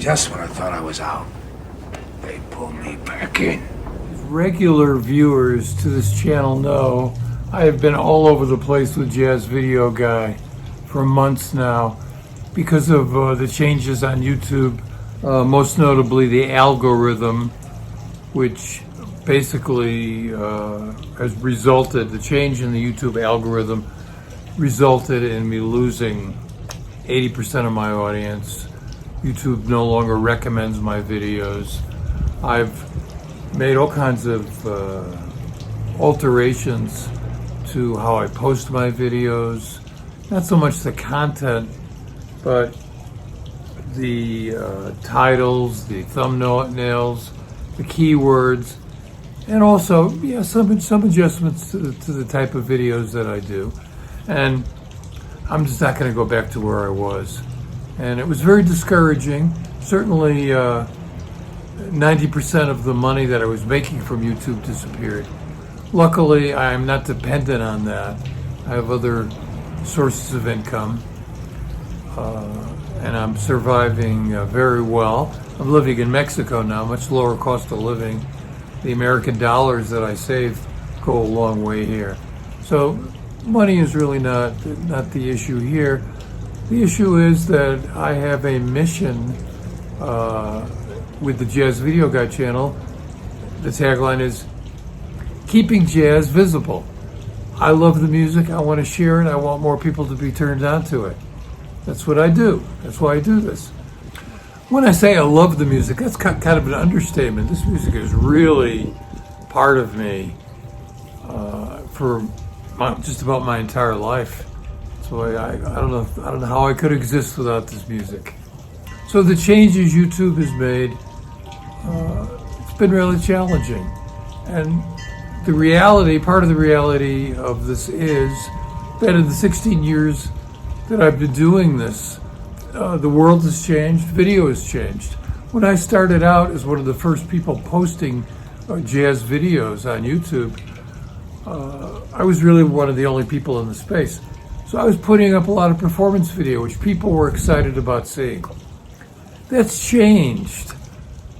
Just when I thought I was out, they pulled me back in. Regular viewers to this channel know I have been all over the place with Jazz Video Guy for months now because of the changes on YouTube, most notably the algorithm, which basically has resulted, the change in the YouTube algorithm resulted in me losing 80% of my audience. YouTube no longer recommends my videos. I've made all kinds of alterations to how I post my videos. Not so much the content, but the titles, the thumbnails, the keywords, and also some adjustments to the type of videos that I do. And I'm just not going to go back to where I was. And it was very discouraging. Certainly 90% of the money that I was making from YouTube disappeared. Luckily, I'm not dependent on that. I have other sources of income, and I'm surviving very well. I'm living in Mexico now, much lower cost of living. The American dollars that I save go a long way here. So money is really not the issue here. The issue is that I have a mission with the Jazz Video Guy channel. The tagline is keeping jazz visible. I love the music. I want to share it. I want more people to be turned on to it. That's what I do. That's why I do this. When I say I love the music, that's kind of an understatement. This music is really part of me for just about my entire life. So I don't know how I could exist without this music. So the changes YouTube has made, it's been really challenging. And the reality, part of the reality of this is that in the 16 years that I've been doing this, the world has changed, video has changed. When I started out as one of the first people posting jazz videos on YouTube, I was really one of the only people in the space. So I was putting up a lot of performance video, which people were excited about seeing. That's changed.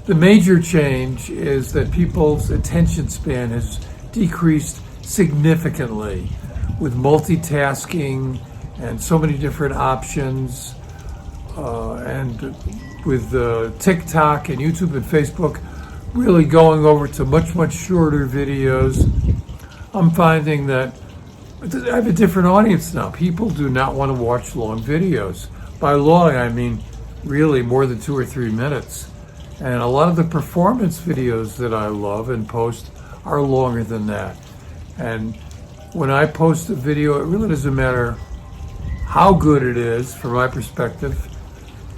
The major change is that people's attention span has decreased significantly with multitasking and so many different options, and with TikTok and YouTube and Facebook really going over to much shorter videos. I'm finding that I have a different audience now. People do not want to watch long videos. By long, I mean really more than 2 or 3 minutes. And a lot of the performance videos that I love and post are longer than that. And when I post a video, it really doesn't matter how good it is, from my perspective.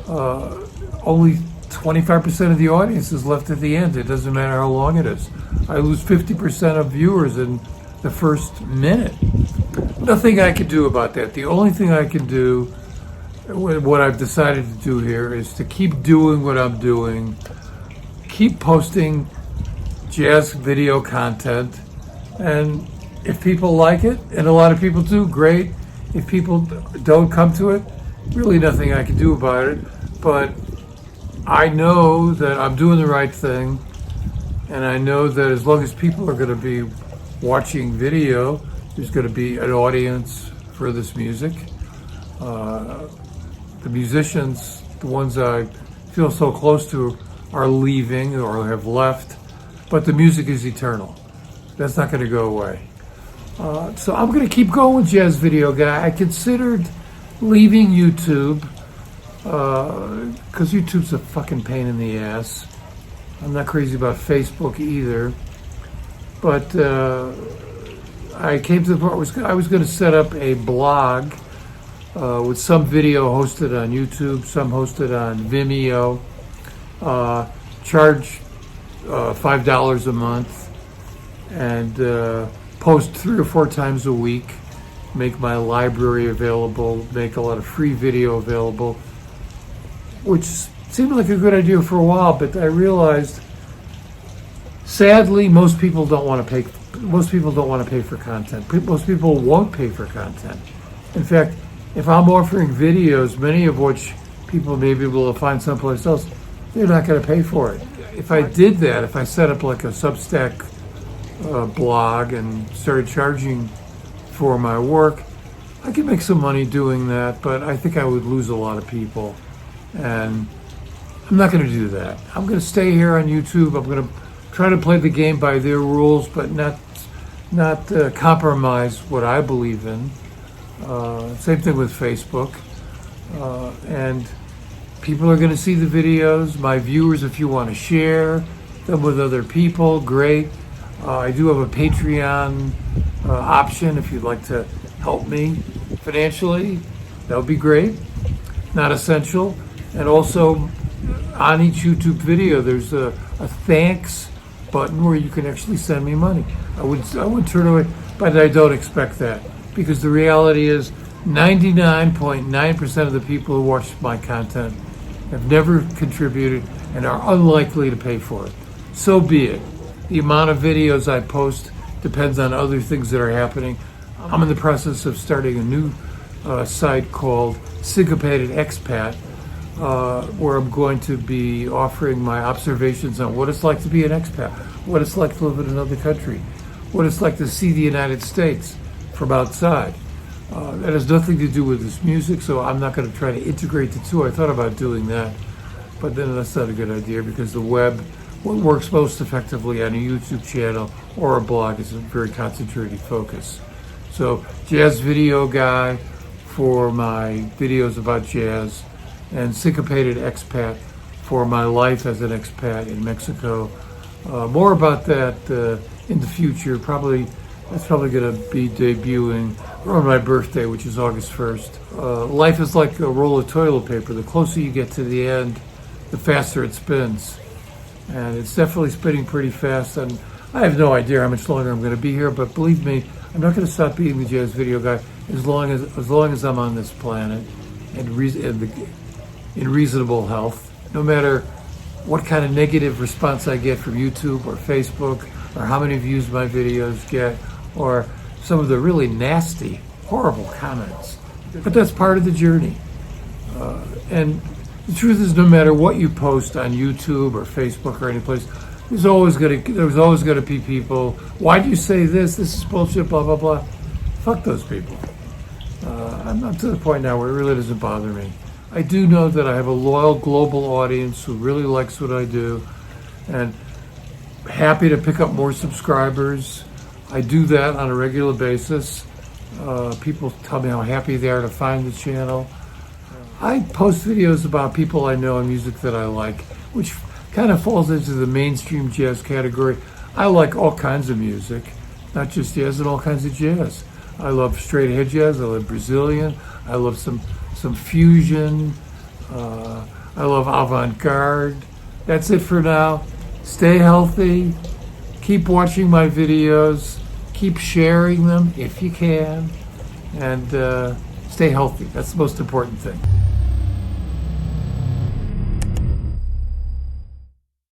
Only 25% of the audience is left at the end. It doesn't matter how long it is. I lose 50% of viewers in the first minute. Nothing I can do about that. The only thing I can do, what I've decided to do here, is to keep doing what I'm doing, keep posting jazz video content, and if people like it, and a lot of people do, great. If people don't come to it, really nothing I can do about it. But I know that I'm doing the right thing, and I know that as long as people are going to be watching video, there's going to be an audience for this music. The musicians, the ones I feel so close to, are leaving or have left, but the music is eternal. That's not going to go away. So I'm going to keep going with Jazz Video Guy. I considered leaving YouTube because YouTube's a fucking pain in the ass. I'm not crazy about Facebook either, but I came to the part where I was going to set up a blog with some video hosted on YouTube, some hosted on Vimeo, charge $5 a month, and post 3 or 4 times a week, make my library available, make a lot of free video available, which seemed like a good idea for a while, but I realized, sadly, most people don't want to pay for content. Most people won't pay for content. In fact, if I'm offering videos, many of which people may be able to find someplace else, they're not going to pay for it. If I did that, if I set up like a Substack blog and started charging for my work, I could make some money doing that, but I think I would lose a lot of people. And I'm not going to do that. I'm going to stay here on YouTube. I'm going to try to play the game by their rules, but not compromise what I believe in. Same thing with Facebook. And people are going to see the videos. My viewers, if you want to share them with other people, great. I do have a Patreon option if you'd like to help me financially. That would be great. Not essential. And also, on each YouTube video, there's a thanks button where you can actually send me money. I would turn away, but I don't expect that, because the reality is 99.9% of the people who watch my content have never contributed and are unlikely to pay for it. So be it. The amount of videos I post depends on other things that are happening. I'm in the process of starting a new site called Syncopated Expat, where I'm going to be offering my observations on what it's like to be an expat, what it's like to live in another country, what it's like to see the United States from outside. That has nothing to do with this music, so I'm not going to try to integrate the two. I thought about doing that, but then that's not a good idea, because the web, what works most effectively on a YouTube channel or a blog, is a very concentrated focus. So, jazz video guy for my videos about jazz, and Syncopated Expat for my life as an expat in Mexico. More about that in the future. That's probably going to be debuting on my birthday, which is August 1st. Life is like a roll of toilet paper. The closer you get to the end, the faster it spins. And it's definitely spinning pretty fast. And I have no idea how much longer I'm going to be here, but believe me, I'm not going to stop being the jazz video guy as long as I'm on this planet and in reasonable health. No matter what kind of negative response I get from YouTube or Facebook, or how many views my videos get, or some of the really nasty, horrible comments. But that's part of the journey. And the truth is, no matter what you post on YouTube or Facebook or any place, there's always going to be people. Why do you say this? This is bullshit. Blah blah blah. Fuck those people. I'm to the point now where it really doesn't bother me. I do know that I have a loyal global audience who really likes what I do, and happy to pick up more subscribers. I do that on a regular basis. People tell me how happy they are to find the channel. I post videos about people I know and music that I like, which kind of falls into the mainstream jazz category. I like all kinds of music, not just jazz, and all kinds of jazz. I love straight ahead jazz. I love Brazilian. I love some fusion. I love avant-garde. That's it for now. Stay healthy. Keep watching my videos. Keep sharing them if you can. And stay healthy. That's the most important thing.